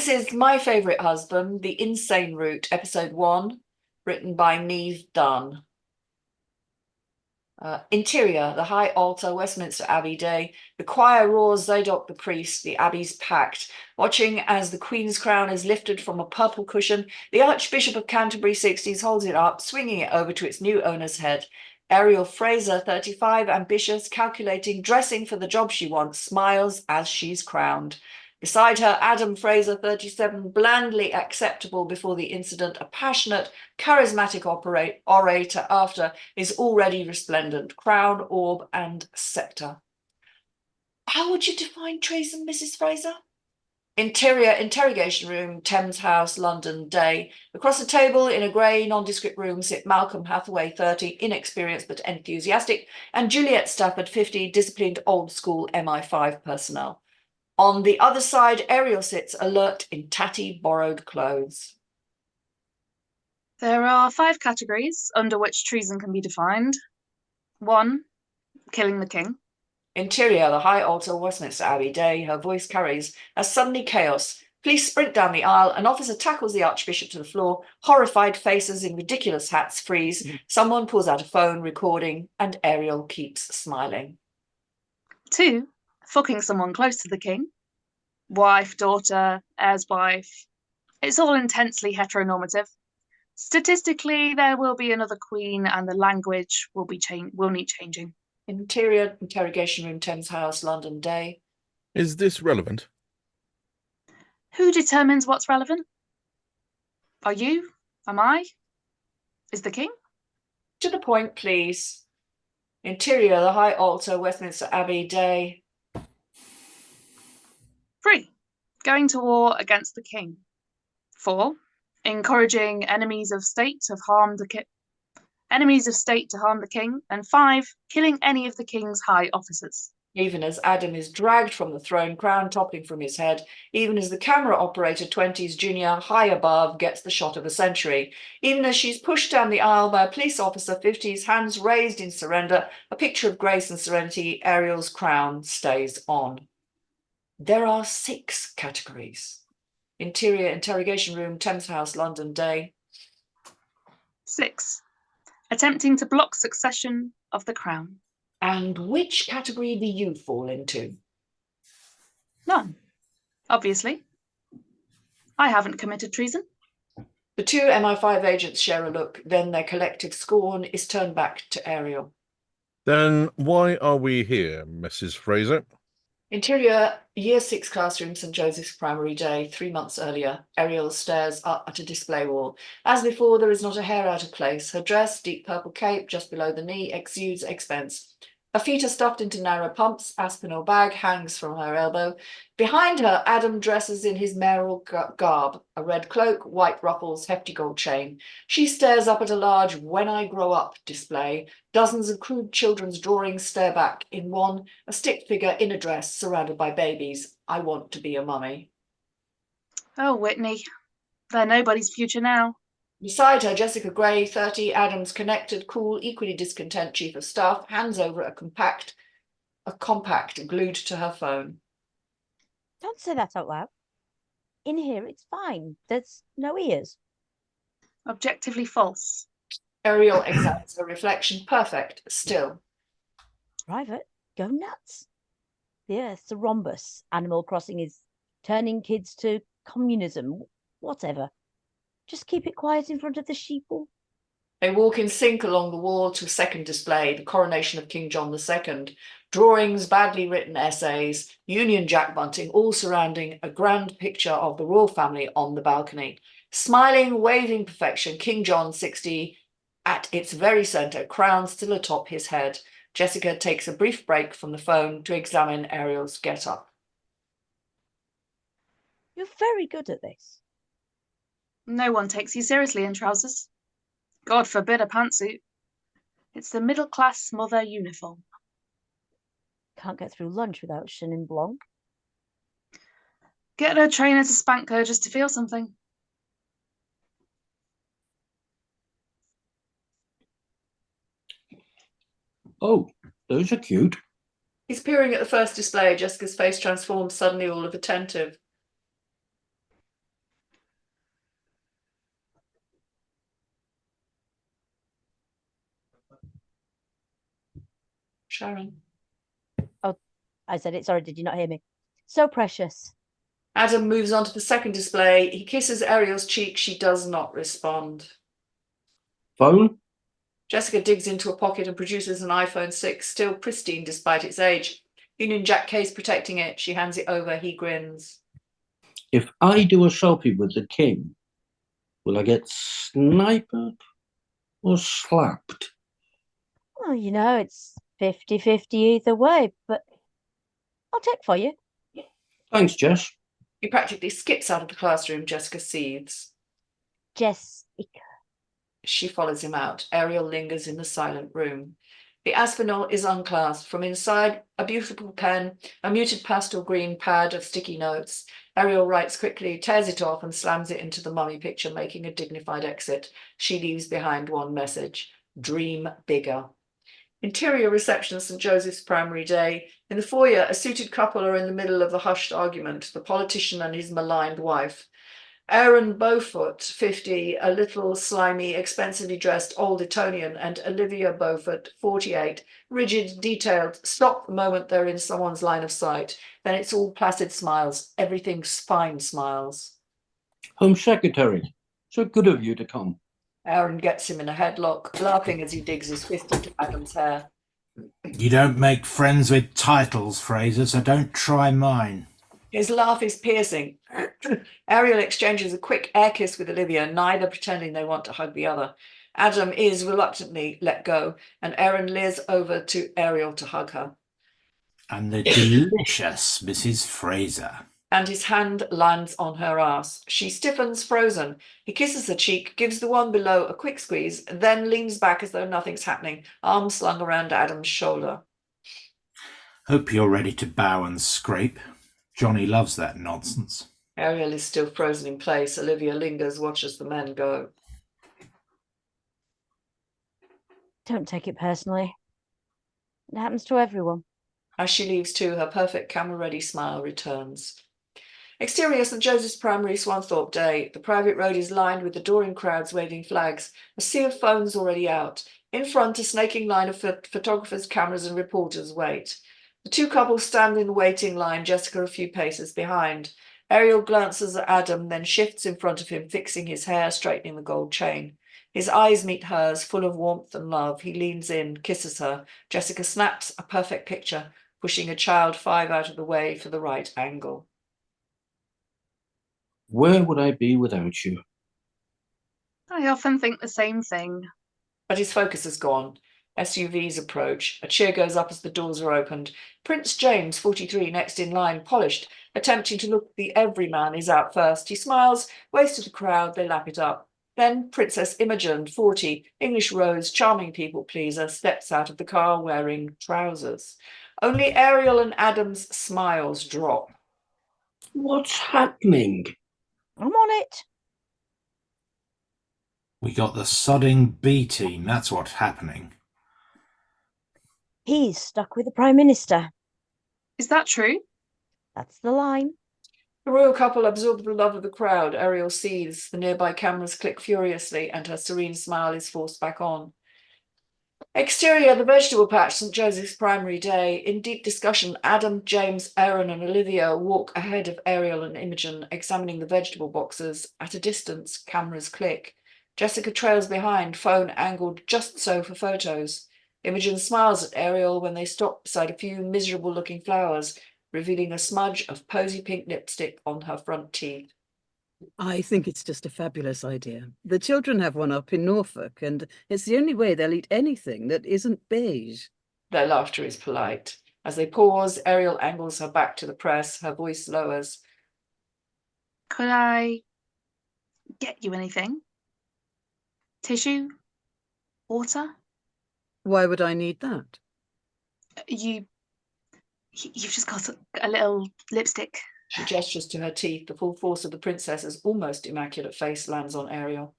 This is My Favourite Husband, The Insane Route, Episode 1, written by Niamh Dunne. Interior, the high altar, Westminster Abbey Day. The choir roars Zadok the priest, the abbey's packed. Watching as the Queen's crown is lifted from a purple cushion, the Archbishop of Canterbury 60s holds it up, swinging it over to its new owner's head. Ariel Fraser, 35, ambitious, calculating, dressing for the job she wants, smiles as she's crowned. Beside her, Adam Fraser, 37, blandly acceptable before the incident, a passionate, charismatic orator after, is already resplendent, crown, orb, and sceptre. How would you define treason, Mrs. Fraser? Interior, interrogation room, Thames House, London, day. Across the table, in a grey, nondescript room, sit Malcolm Hathaway, 30, inexperienced but enthusiastic, and Juliet Stafford, 50, disciplined, old-school MI5 personnel. On the other side, Ariel sits alert in tatty, borrowed clothes. There are 5 categories under which treason can be defined. 1, killing the king. Interior, the high altar, Westminster Abbey day. Her voice carries as suddenly chaos. Police sprint down the aisle. An officer tackles the Archbishop to the floor. Horrified faces in ridiculous hats freeze. Someone pulls out a phone, recording, and Ariel keeps smiling. 2, fucking someone close to the king. Wife, daughter, heir's wife. It's all intensely heteronormative. Statistically, there will be another queen and the language will need changing. Interior, interrogation room, Thames House, London day. Is this relevant? Who determines what's relevant? Are you? Am I? Is the king? To the point, please. Interior, the high altar, Westminster Abbey day. 3, going to war against the king. 4, encouraging enemies of state to harm the king. And 5, killing any of the king's high officers. Even as Adam is dragged from the throne, crown toppling from his head, even as the camera operator 20s junior high above gets the shot of the century, even as she's pushed down the aisle by a police officer 50s, hands raised in surrender, a picture of grace and serenity, Ariel's crown stays on. There are 6 categories. Interior, interrogation room, Thames House, London day. 6, attempting to block succession of the crown. And which category do you fall into? None, obviously. I haven't committed treason. The 2 MI5 agents share a look, then their collective scorn is turned back to Ariel. Then why are we here, Mrs. Fraser? Interior, Year 6 classroom, St Joseph's Primary Day, 3 months earlier. Ariel stares up at a display wall. As before, there is not a hair out of place. Her dress, deep purple cape, just below the knee, exudes expense. Her feet are stuffed into narrow pumps. Aspinall bag hangs from her elbow. Behind her, Adam dresses in his mayoral garb, a red cloak, white ruffles, hefty gold chain. She stares up at a large "When I Grow Up" display. Dozens of crude children's drawings stare back. In one, a stick figure in a dress surrounded by babies. I want to be a mummy. Oh, Whitney. They're nobody's future now. Beside her, Jessica Gray, 30, Adam's connected, cool, equally discontent chief of staff, hands over a compact glued to her phone. Don't say that out loud. In here, it's fine. There's no ears. Objectively false. Ariel examines her reflection. Perfect. Still. Private, go nuts. The Earth's a rhombus. Animal Crossing is turning kids to communism. Whatever. Just keep it quiet in front of the sheeple. They walk in sync along the wall to a second display, the coronation of King John II. Drawings, badly written essays, Union Jack bunting, all surrounding a grand picture of the royal family on the balcony. Smiling, waving perfection, King John 60 at its very centre, crown still atop his head. Jessica takes a brief break from the phone to examine Ariel's get-up. You're very good at this. No one takes you seriously in trousers. God forbid a pantsuit. It's the middle-class mother uniform. Can't get through lunch without Chenin Blanc. Get a trainer to spank her just to feel something. Oh, those are cute. He's peering at the first display. Jessica's face transforms, suddenly all of attentive. Sharon. I said it. Sorry, did you not hear me? So precious. Adam moves on to the second display. He kisses Ariel's cheek. She does not respond. Phone? Jessica digs into a pocket and produces an iPhone 6, still pristine despite its age. Union Jack case protecting it. She hands it over. He grins. If I do a selfie with the king, will I get sniped or slapped? Well, you know, it's 50-50 either way, but I'll check for you. Thanks, Jess. He practically skips out of the classroom. Jessica seethes. Jessica. She follows him out. Ariel lingers in the silent room. The Aspinall is unclasped. From inside, a beautiful pen, a muted pastel green pad of sticky notes. Ariel writes quickly, tears it off and slams it into the mummy picture, making a dignified exit. She leaves behind one message: dream bigger. Interior reception, St. Joseph's Primary Day. In the foyer, a suited couple are in the middle of the hushed argument, the politician and his maligned wife. Aaron Beaufort, 50, a little slimy, expensively dressed old Etonian, and Olivia Beaufort, 48, rigid, detailed, stop the moment they're in someone's line of sight. Then it's all placid smiles, everything's fine smiles. Home Secretary, so good of you to come. Aaron gets him in a headlock, laughing as he digs his fist into Adam's hair. You don't make friends with titles, Fraser, so don't try mine. His laugh is piercing. Ariel exchanges a quick air kiss with Olivia, neither pretending they want to hug the other. Adam is reluctantly let go, and Aaron leers over to Ariel to hug her. And the delicious Mrs. Fraser. And his hand lands on her ass. She stiffens, frozen. He kisses her cheek, gives the one below a quick squeeze, then leans back as though nothing's happening, arm slung around Adam's shoulder. Hope you're ready to bow and scrape. Johnny loves that nonsense. Ariel is still frozen in place. Olivia lingers, watches the men go. Don't take it personally. It happens to everyone. As she leaves too, her perfect camera-ready smile returns. Exterior St. Joseph's Primary, Swanthorpe Day. The private road is lined with adoring crowds waving flags. A sea of phones already out. In front, a snaking line of photographers, cameras and reporters wait. The two couples stand in the waiting line, Jessica a few paces behind. Ariel glances at Adam, then shifts in front of him, fixing his hair, straightening the gold chain. His eyes meet hers, full of warmth and love. He leans in, kisses her. Jessica snaps a perfect picture, pushing a child 5 out of the way for the right angle. Where would I be without you? I often think the same thing. But his focus is gone. SUVs approach. A cheer goes up as the doors are opened. Prince James, 43, next in line, polished, attempting to look the everyman, is out first. He smiles, waves to the crowd, they lap it up. Then Princess Imogen, 40, English rose, charming people pleaser, steps out of the car wearing trousers. Only Ariel and Adam's smiles drop. What's happening? I'm on it. We got the sodding B team, that's what's happening. He's stuck with the Prime Minister. Is that true? That's the line. The royal couple absorb the love of the crowd. Ariel seethes, the nearby cameras click furiously, and her serene smile is forced back on. Exterior, the vegetable patch, St. Joseph's Primary Day. In deep discussion, Adam, James, Aaron and Olivia walk ahead of Ariel and Imogen, examining the vegetable boxes. At a distance, cameras click. Jessica trails behind, phone angled just so for photos. Imogen smiles at Ariel when they stop beside a few miserable-looking flowers, revealing a smudge of posy pink lipstick on her front teeth. I think it's just a fabulous idea. The children have one up in Norfolk, and it's the only way they'll eat anything that isn't beige. Their laughter is polite. As they pause, Ariel angles her back to the press, her voice lowers. Could I get you anything? Tissue? Water? Why would I need that? You've just got a little lipstick. She gestures to her teeth. The full force of the princess's almost immaculate face lands on Ariel.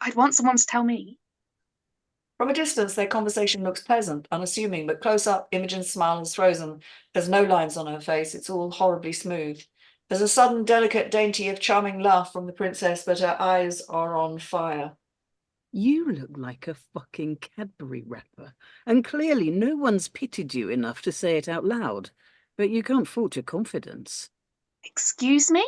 I'd want someone to tell me. From a distance, their conversation looks pleasant, unassuming, but close up, Imogen's smile is frozen. There's no lines on her face. It's all horribly smooth. There's a sudden, delicate, dainty, if charming laugh from the princess, but her eyes are on fire. You look like a fucking Cadbury wrapper, and clearly no one's pitied you enough to say it out loud, but you can't fault your confidence. Excuse me?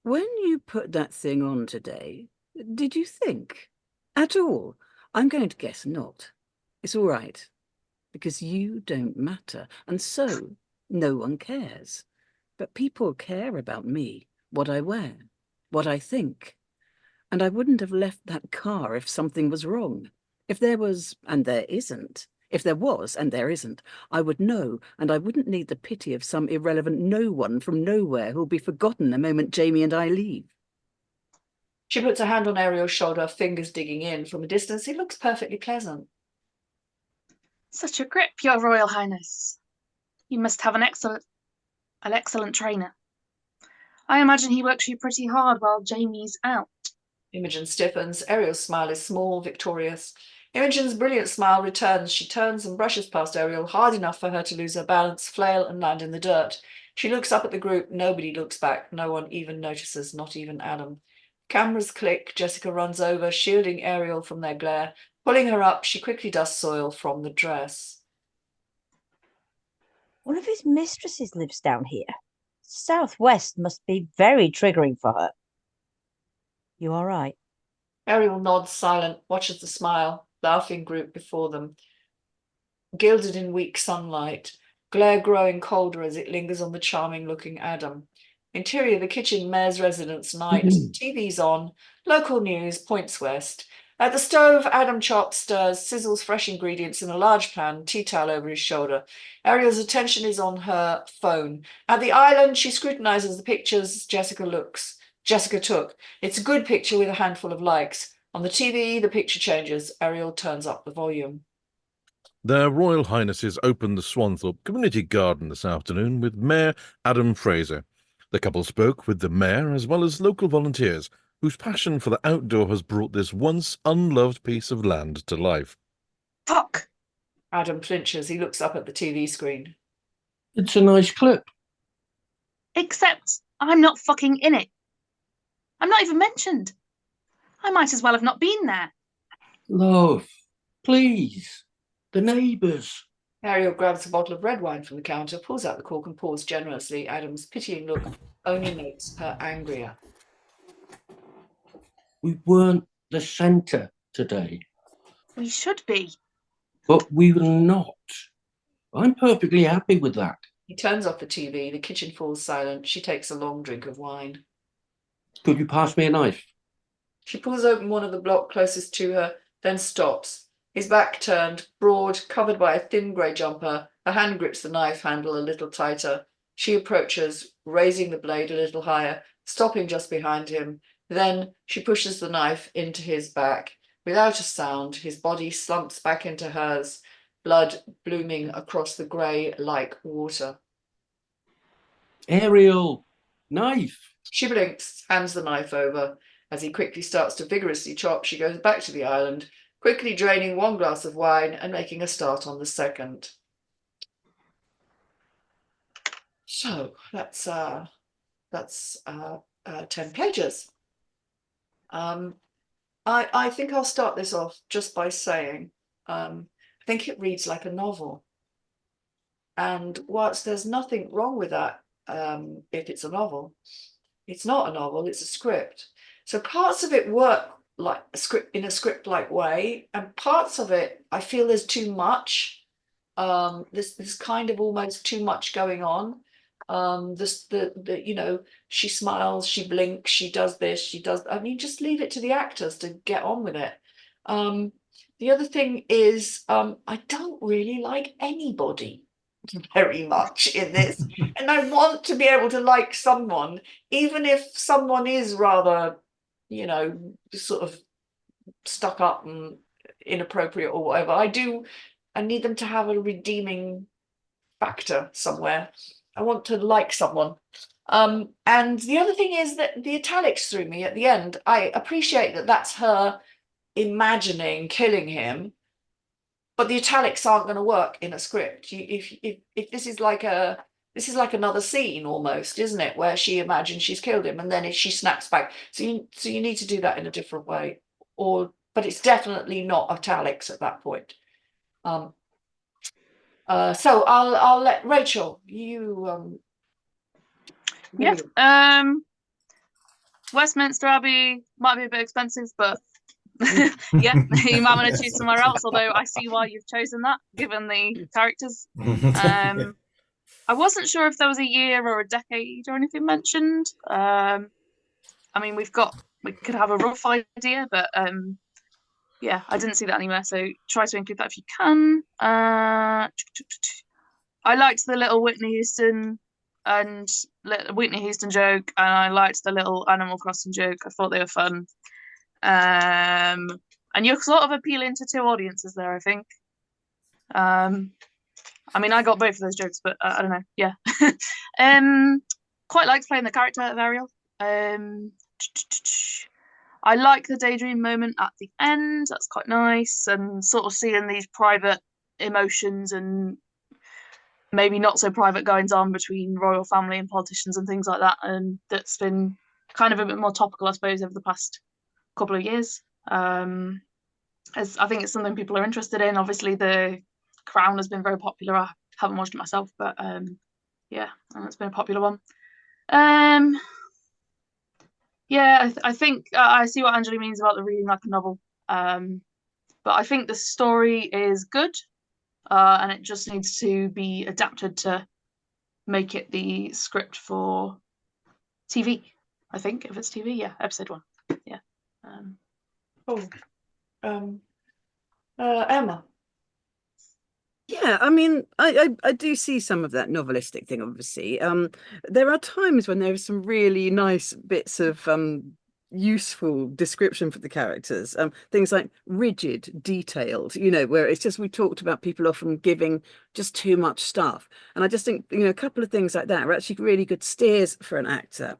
When you put that thing on today, did you think? At all? I'm going to guess not. It's all right, because you don't matter, and so no one cares. But people care about me, what I wear, what I think. And I wouldn't have left that car if something was wrong. If there was, and there isn't. If there was, and there isn't, I would know, and I wouldn't need the pity of some irrelevant no one from nowhere who'll be forgotten the moment Jamie and I leave. She puts a hand on Ariel's shoulder, fingers digging in. From a distance, he looks perfectly pleasant. Such a grip, Your Royal Highness. You must have an excellent trainer. I imagine he works you pretty hard while Jamie's out. Imogen stiffens. Ariel's smile is small, victorious. Imogen's brilliant smile returns. She turns and brushes past Ariel, hard enough for her to lose her balance, flail, and land in the dirt. She looks up at the group. Nobody looks back. No one even notices, not even Adam. Cameras click. Jessica runs over, shielding Ariel from their glare. Pulling her up, she quickly dusts soil from the dress. One of his mistresses lives down here. Southwest must be very triggering for her. You all right? Ariel nods, silent, watches the smile, laughing group before them. Gilded in weak sunlight, glare growing colder as it lingers on the charming-looking Adam. Interior, the kitchen, mayor's residence, night. TV's on. Local news, points west. At the stove, Adam chops, stirs, sizzles fresh ingredients in a large pan, tea towel over his shoulder. Ariel's attention is on her phone. At the island, she scrutinizes the pictures Jessica took. It's a good picture with a handful of likes. On the TV, the picture changes. Ariel turns up the volume. Their Royal Highnesses opened the Swanthorpe Community Garden this afternoon with Mayor Adam Fraser. The couple spoke with the mayor as well as local volunteers, whose passion for the outdoor has brought this once unloved piece of land to life. Fuck! Adam flinches. He looks up at the TV screen. It's a nice clip. Except I'm not fucking in it. I'm not even mentioned. I might as well have not been there. Love, please. The neighbours. Ariel grabs a bottle of red wine from the counter, pulls out the cork and pours generously. Adam's pitying look only makes her angrier. We weren't the centre today. We should be. But we were not. I'm perfectly happy with that. He turns off the TV. The kitchen falls silent. She takes a long drink of wine. Could you pass me a knife? She pulls open one of the block closest to her, then stops. His back turned, broad, covered by a thin grey jumper. Her hand grips the knife handle a little tighter. She approaches, raising the blade a little higher, stopping just behind him. Then she pushes the knife into his back. Without a sound, his body slumps back into hers, blood blooming across the grey like water. Ariel, knife. She blinks, hands the knife over. As he quickly starts to vigorously chop, she goes back to the island, quickly draining one glass of wine and making a start on the second. So that's 10 pages. I think I'll start this off just by saying I think it reads like a novel. And whilst there's nothing wrong with that, if it's a novel, it's not a novel, it's a script. So parts of it work like a script in a script-like way, and parts of it I feel there's too much. There's kind of almost too much going on. You know, she smiles, she blinks, she does this, she does. I mean, just leave it to the actors to get on with it. The other thing is, I don't really like anybody very much in this, and I want to be able to like someone, even if someone is rather, you know, sort of stuck up and inappropriate or whatever. I need them to have a redeeming factor somewhere. I want to like someone. And the other thing is that the italics threw me at the end. I appreciate that that's her imagining killing him, but the italics aren't going to work in a script. If this is like another scene almost, isn't it, where she imagines she's killed him and then she snaps back. So you need to do that in a different way. But but it's definitely not italics at that point. So I'll let Rachael, you Yeah. Westminster Abbey might be a bit expensive, but yeah, you might want to choose somewhere else. Although I see why you've chosen that, given the characters. I wasn't sure if there was a year or a decade or anything mentioned. I mean, we could have a rough idea, but yeah, I didn't see that anywhere. So try to include that if you can. I liked the little Whitney Houston joke, and I liked the little Animal Crossing joke. I thought they were fun. And you're sort of appealing to two audiences there, I think. I mean, I got both of those jokes, but I don't know. Yeah. Quite liked playing the character of Ariel. I like the daydream moment at the end. That's quite nice, and sort of seeing these private emotions and maybe not so private goings on between royal family and politicians and things like that. And that's been kind of a bit more topical, I suppose, over the past couple of years. As I think it's something people are interested in. Obviously, the Crown has been very popular. I haven't watched it myself, but yeah, and it's been a popular one. Yeah, I think I see what Angela means about the reading like a novel. But I think the story is good, and it just needs to be adapted to make it the script for TV. I think if it's TV, yeah, episode 1, yeah. Emma. Yeah, I mean, I do see some of that novelistic thing, obviously. There are times when there are some really nice bits of useful description for the characters. Things like rigid, detailed, where it's just, we talked about people often giving just too much stuff. And I just think, a couple of things like that are actually really good steers for an actor.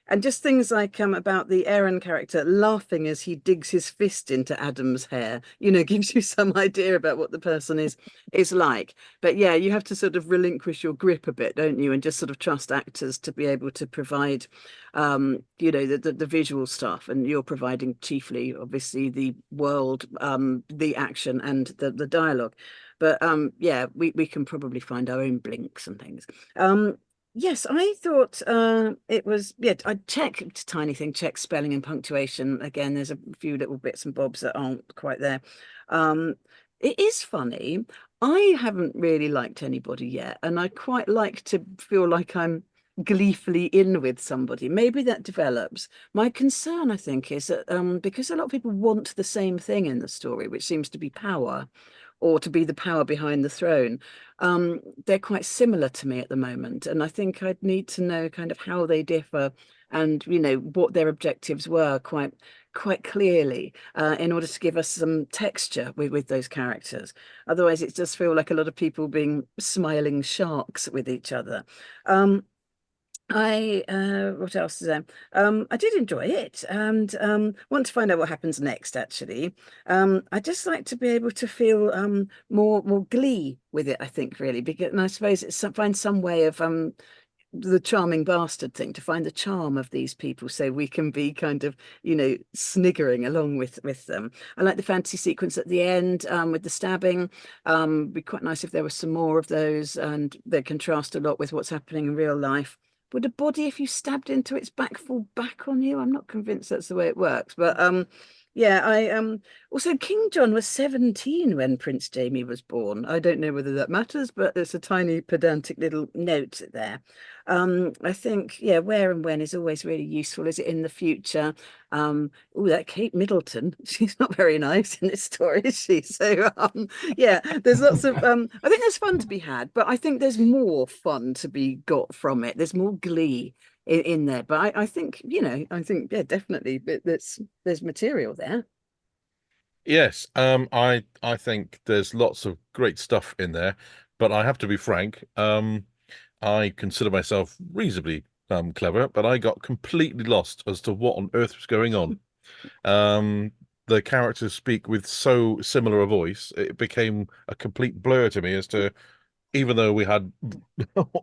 And just things like about the Aaron character laughing as he digs his fist into Adam's hair, gives you some idea about what the person is like. But yeah, you have to sort of relinquish your grip a bit, don't you? And just sort of trust actors to be able to provide, the visual stuff. And you're providing chiefly, obviously, the world, the action and the dialogue. But yeah, we can probably find our own blinks and things. Yes, I thought it was, yeah, I checked check spelling and punctuation. Again, there's a few little bits and bobs that aren't quite there. It is funny. I haven't really liked anybody yet, and I quite like to feel like I'm gleefully in with somebody. Maybe that develops. My concern, I think, is that because a lot of people want the same thing in the story, which seems to be power, or to be the power behind the throne, they're quite similar to me at the moment. And I think I'd need to know kind of how they differ and, what their objectives were quite clearly in order to give us some texture with those characters. Otherwise, it does feel like a lot of people being smiling sharks with each other. What else is there? I did enjoy it and want to find out what happens next, actually. I just like to be able to feel more glee with it, I think, really, because, and I suppose it's find some way of the charming bastard thing, to find the charm of these people so we can be kind of, sniggering along with them. I like the fantasy sequence at the end with the stabbing. Be quite nice if there were some more of those, and they contrast a lot with what's happening in real life. Would a body, if you stabbed into its back, fall back on you? I'm not convinced that's the way it works. But yeah, I also, King John was 17 when Prince Jamie was born. I don't know whether that matters, but it's a tiny pedantic little note there. I think, yeah, where and when is always really useful. Is it in the future? Oh, that Kate Middleton, she's not very nice in this story, is she? So yeah, there's lots of I think there's fun to be had, but I think there's more fun to be got from it. There's more glee in there. But I think, yeah, definitely there's material there. Yes, I think there's lots of great stuff in there, but I have to be frank. I consider myself reasonably clever, but I got completely lost as to what on earth was going on. The characters speak with so similar a voice, it became a complete blur to me as to, even though we had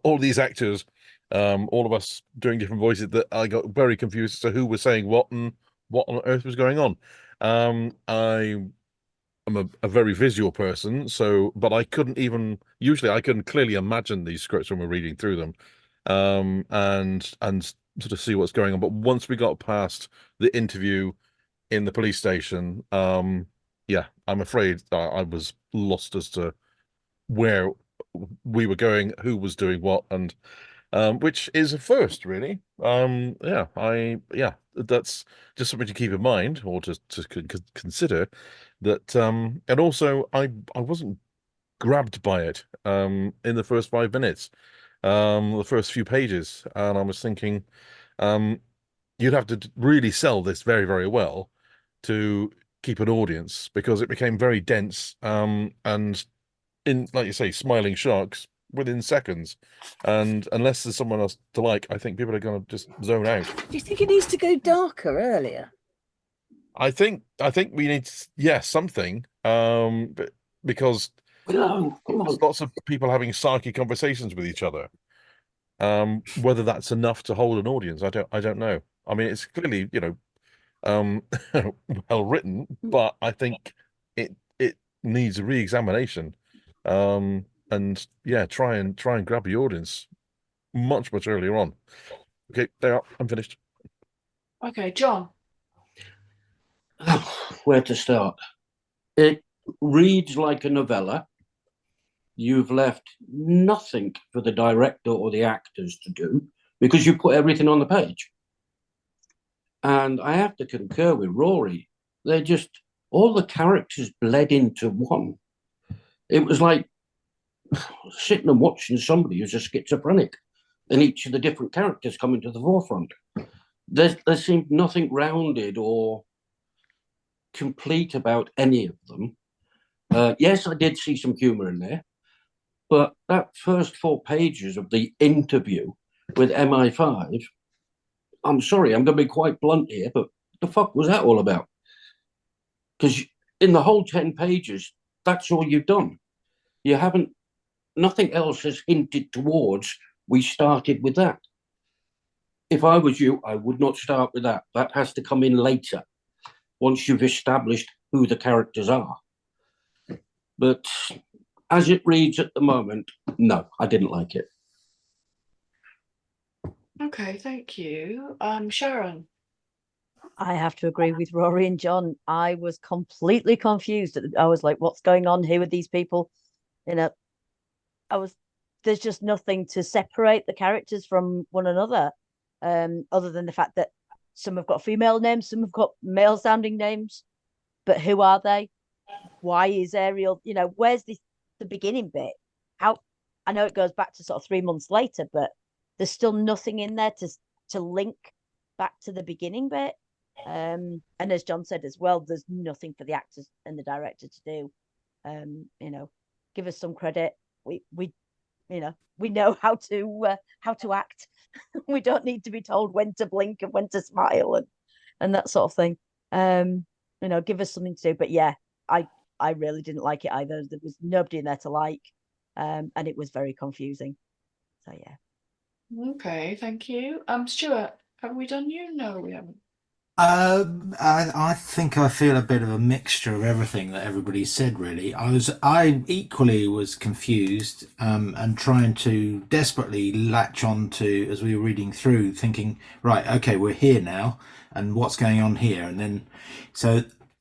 all these actors, all of us doing different voices, that I got very confused as to who was saying what and what on earth was going on. I am a very visual person, but I couldn't even usually I couldn't clearly imagine these scripts when we're reading through them, and sort of see what's going on. But once we got past the interview in the police station, yeah, I'm afraid I was lost as to where we were going, who was doing what, and which is a first, really. Yeah, that's just something to keep in mind, or to consider that. And also, I wasn't grabbed by it in the first 5 minutes, the first few pages, and I was thinking, you'd have to really sell this very, very well to keep an audience, because it became very dense, and in, like you say, smiling sharks within seconds. And unless there's someone else to like, I think people are going to just zone out. Do you think it needs to go darker earlier? I think we need, something, but because Come on. there's lots of people having sarky conversations with each other. Whether that's enough to hold an audience, I don't know. I mean, it's clearly, well written, but I think it needs a re-examination. And yeah, try and grab the audience much earlier on. Okay, there, I'm finished. Okay, John. Where to start? It reads like a novella. You've left nothing for the director or the actors to do, because you put everything on the page. And I have to concur with Rory. They're just, all the characters bled into one. It was like sitting and watching somebody who's a schizophrenic, and each of the different characters coming to the forefront. There seemed nothing rounded or complete about any of them. Yes, I did see some humor in there, but that first 4 pages of the interview with MI5, I'm sorry, I'm going to be quite blunt here, but the fuck was that all about? Because in the whole 10 pages, that's all you've done. You haven't, nothing else has hinted towards, we started with that. If I was you, I would not start with that. That has to come in later, once you've established who the characters are. But as it reads at the moment, no, I didn't like it. Okay, thank you. Sharon. I have to agree with Rory and John. I was completely confused. I was like, what's going on here with these people? There's just nothing to separate the characters from one another, other than the fact that some have got female names, some have got male sounding names. But who are they? Why is Ariel, where's the beginning bit? How, I know it goes back to sort of 3 months later, but there's still nothing in there to link back to the beginning bit. And as John said as well, there's nothing for the actors and the director to do. Give us some credit. We know how to act. We don't need to be told when to blink and when to smile and that sort of thing. Give us something to do. But yeah, I really didn't like it either. There was nobody in there to like, and it was very confusing. So yeah. Okay, thank you. Stewart, have we done you? No, we haven't. I think I feel a bit of a mixture of everything that everybody said, really. I equally was confused, and trying to desperately latch on to, as we were reading through, thinking, right, okay, we're here now, and what's going on here? And then,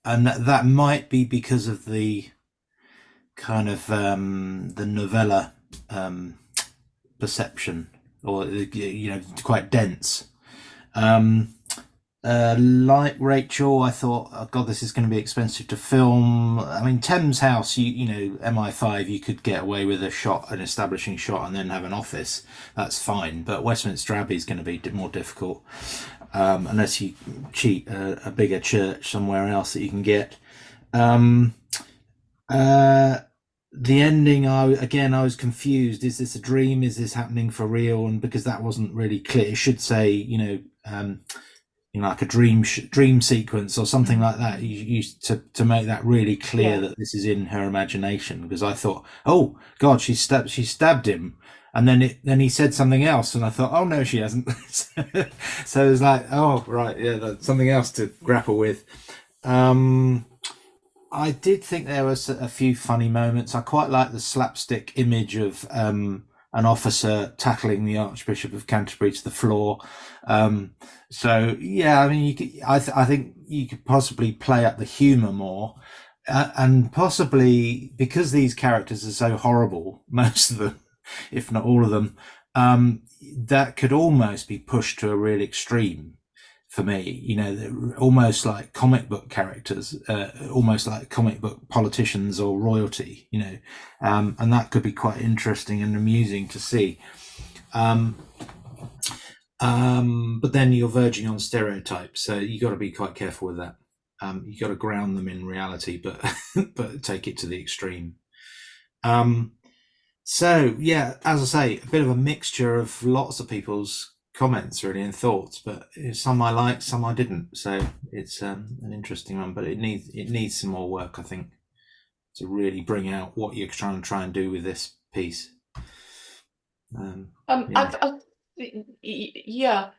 and that might be because of the kind of the novella perception, or quite dense. Like Rachael, I thought, oh god, this is going to be expensive to film. I mean, Thames House, MI5, you could get away with an establishing shot, and then have an office. That's fine. But Westminster Abbey is going to be more difficult, unless you cheat a bigger church somewhere else that you can get. The ending, I was confused. Is this a dream? Is this happening for real? And because that wasn't really clear, it should say, like a dream sequence or something like that. You to make that really clear that this is in her imagination. Because I thought, oh God, she stabbed him, And then he said something else, and I thought, oh no, she hasn't. So it was like, oh right, yeah, that's something else to grapple with. I did think there was a few funny moments. I quite like the slapstick image of an officer tackling the Archbishop of Canterbury to the floor. So yeah, I mean, I think you could possibly play up the humour more, and possibly because these characters are so horrible, most of them, if not all of them, that could almost be pushed to a real extreme. For me, you know, they're almost like comic book characters, almost like comic book politicians or royalty, you know, and that could be quite interesting and amusing to see. But then you're verging on stereotypes, so you got to be quite careful with that. You got to ground them in reality, but but take it to the extreme. So yeah, as I say, a bit of a mixture of lots of people's comments really and thoughts, but some I liked, some I didn't. So it's an interesting one, but it needs some more work, I think, to really bring out what you're trying to do with this piece. Yeah,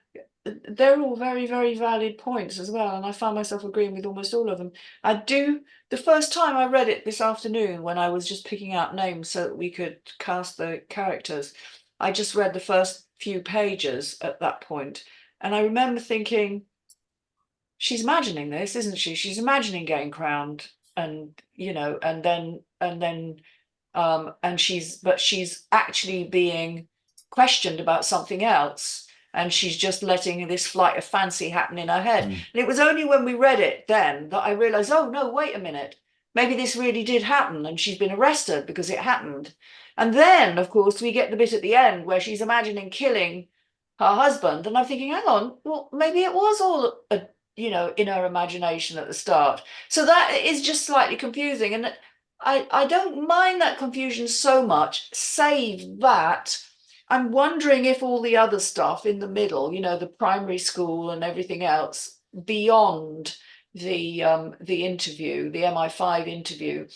they're all very, very valid points as well, and I found myself agreeing with almost all of them. The first time I read it this afternoon, when I was just picking out names so that we could cast the characters, I just read the first few pages at that point, and I remember thinking, she's imagining this, isn't she? She's imagining getting crowned, and you know, and she's actually being questioned about something else, and she's just letting this flight of fancy happen in her head. And it was only when we read it then that I realized, oh no, wait a minute, maybe this really did happen, and she's been arrested because it happened. And then, of course, we get the bit at the end where she's imagining killing her husband. And I'm thinking, hang on, well, maybe it was all, in her imagination at the start. So that is just slightly confusing. And I don't mind that confusion so much, save that I'm wondering if all the other stuff in the middle, the primary school and everything else beyond the interview, the MI5 interview,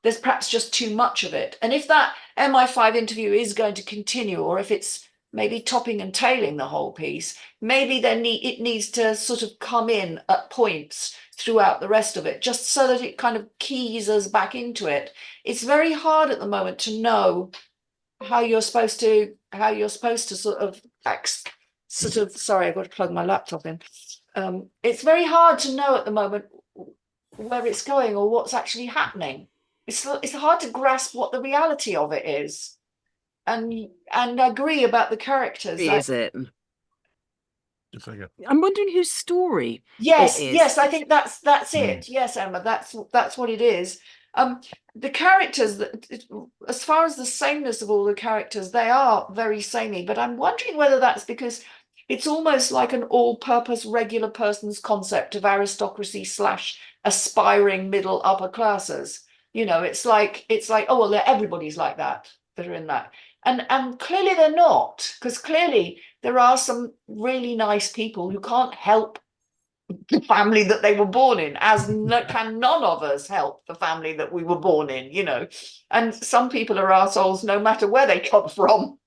there's perhaps just too much of it. And if that MI5 interview is going to continue, or if it's maybe topping and tailing the whole piece, maybe it needs to sort of come in at points throughout the rest of it, just so that it kind of keys us back into it. It's very hard at the moment to know how you're supposed to sort of sorry, I've got to plug my laptop in. It's very hard to know at the moment where it's going or what's actually happening. It's hard to grasp what the reality of it is, and I agree about the characters. Is it? Just a second. I'm wondering whose story. Yes, it is. yes, I think that's it. Yes, Emma, that's what it is. The characters, as far as the sameness of all the characters, they are very samey. But I'm wondering whether that's because it's almost like an all-purpose regular person's concept of aristocracy / aspiring middle upper classes. It's like, oh well, everybody's like that are in that, and clearly they're not, because clearly there are some really nice people who can't help the family that they were born in, can none of us help the family that we were born in, and some people are arseholes no matter where they come from.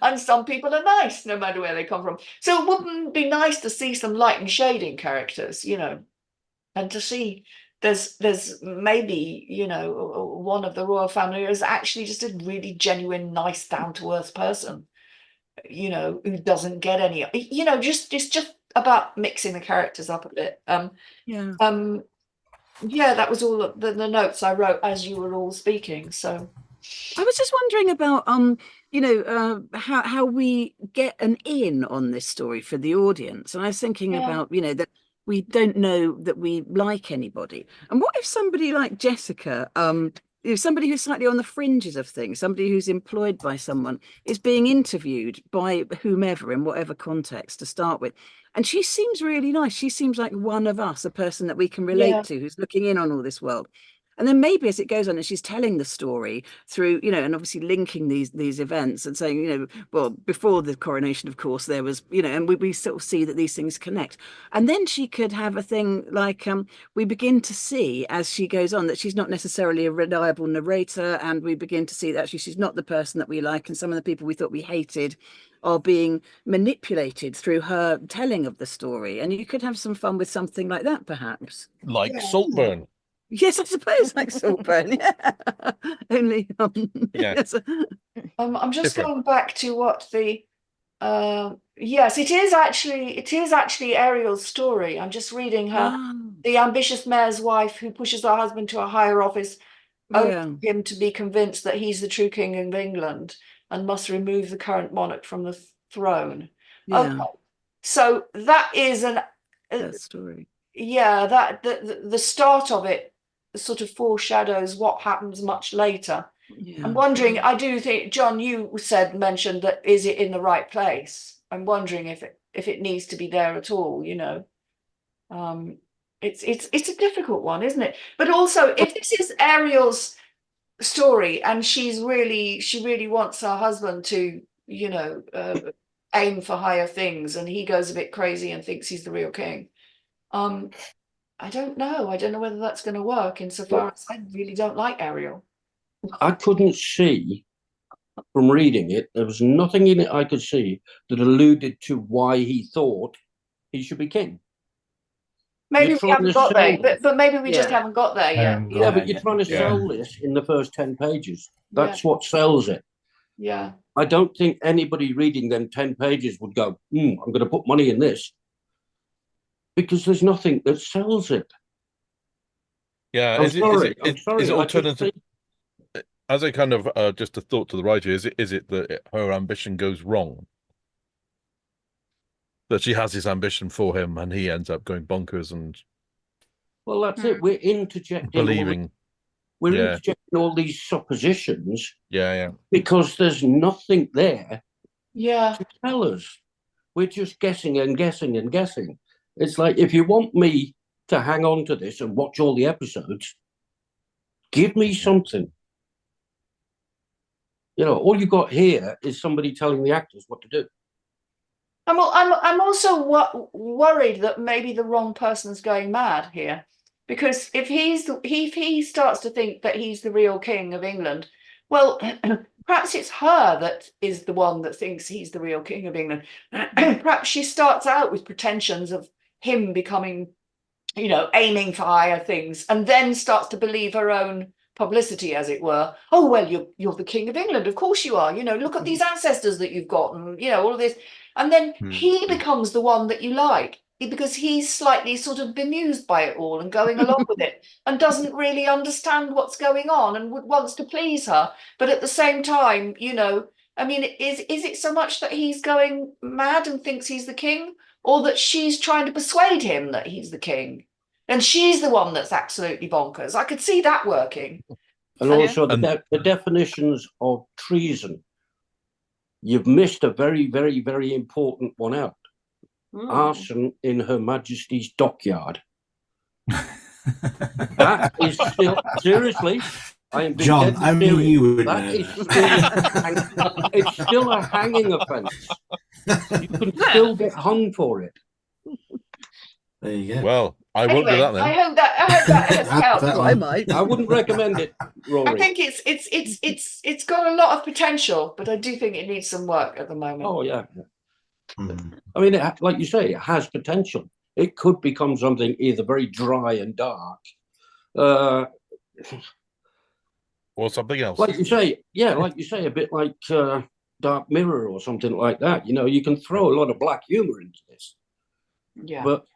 And some people are nice no matter where they come from. So it wouldn't be nice to see some light and shading characters, and to see there's maybe, one of the royal family is actually just a really genuine, nice, down-to-earth person, who doesn't get any, it's just about mixing the characters up a bit. That was all the notes I wrote as you were all speaking. So I was just wondering about how we get an in on this story for the audience, and I was thinking about that we don't know that we like anybody, and what if somebody like Jessica, somebody who's slightly on the fringes of things, somebody who's employed by someone, is being interviewed by whomever in whatever context to start with, and she seems really nice. She seems like one of us, a person that we can relate to, who's looking in on all this world. And then maybe as it goes on and she's telling the story through, and obviously linking these events and saying, well, before the coronation, of course, there was, and we sort of see that these things connect. And then she could have a thing like we begin to see as she goes on that she's not necessarily a reliable narrator, and we begin to see that actually she's not the person that we like, and some of the people we thought we hated are being manipulated through her telling of the story. And you could have some fun with something like that, perhaps. Like Saltburn. Yes, I suppose, like Saltburn. Yeah. Only Yeah. yes. I'm just Different. going back to what the yes, it is actually Ariel's story. I'm just reading her. The ambitious mayor's wife who pushes her husband to a higher office, Yeah. him to be convinced that he's the true king of England and must remove the current monarch from the throne. Yeah. Okay. So that is That story. yeah, that the start of it sort of foreshadows what happens much later. Yeah. I'm wondering, I do think, John, you mentioned that is it in the right place? I'm wondering if it needs to be there at all, It's a difficult one, isn't it? But also, if this is Ariel's story and she really wants her husband to, aim for higher things, and he goes a bit crazy and thinks he's the real king. I don't know whether that's going to work, insofar as I really don't like Ariel. I couldn't see from reading it, there was nothing in it I could see that alluded to why he thought he should be king. Maybe we haven't got there, but maybe we just Yeah. haven't got there yet. Yeah, but you're trying to Yeah. sell this in the first 10 pages. That's what sells it. Yeah. I don't think anybody reading them 10 pages would go, I'm going to put money in this. Because there's nothing that sells it. Yeah, I'm is sorry. it I just alternative? think- As a kind of just a thought to the writer, is it that her ambition goes wrong? That she has this ambition for him and he ends up going bonkers and Well, that's it. We're interjecting. believing. We're Yeah. interjecting all these suppositions Yeah. because there's nothing there Yeah. to tell us. We're just guessing and guessing and guessing. It's like, if you want me to hang on to this and watch all the episodes, give me something. All you got here is somebody telling the actors what to do. I'm also worried that maybe the wrong person's going mad here, because if he starts to think that he's the real king of England, well, perhaps it's her that is the one that thinks he's the real king of England. Perhaps she starts out with pretensions of him becoming, aiming for higher things, and then starts to believe her own publicity, as it were. Oh, well, you're the king of England, of course you are. Look at these ancestors that you've got, and all of this. And then he becomes the one that you like, because he's slightly sort of bemused by it all and going along with it, and doesn't really understand what's going on, and wants to please her. But at the same time, I mean, is it so much that he's going mad and thinks he's the king, or that she's trying to persuade him that he's the king, and she's the one that's absolutely bonkers? I could see that working. And also the definitions of treason. You've missed a very, very, very important one out. Arson in Her Majesty's dockyard. That is still, seriously, I am being John, dead only serious. you would That know is that. it's still a hanging offence. You can still get hung for it. There you go. Well, I won't do that then. I hope that has helped. That I one. might. I wouldn't recommend it, Rory. I think it's got a lot of potential, but I do think it needs some work at the moment. Oh, yeah. Mm. I mean, like you say, it has potential. It could become something either very dry and dark, Or something else. like you say, a bit like Dark Mirror or something like that. You can throw a lot of black humor into this. Yeah. But,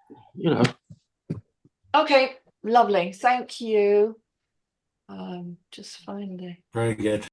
Okay, lovely. Thank you. Just find the Very good.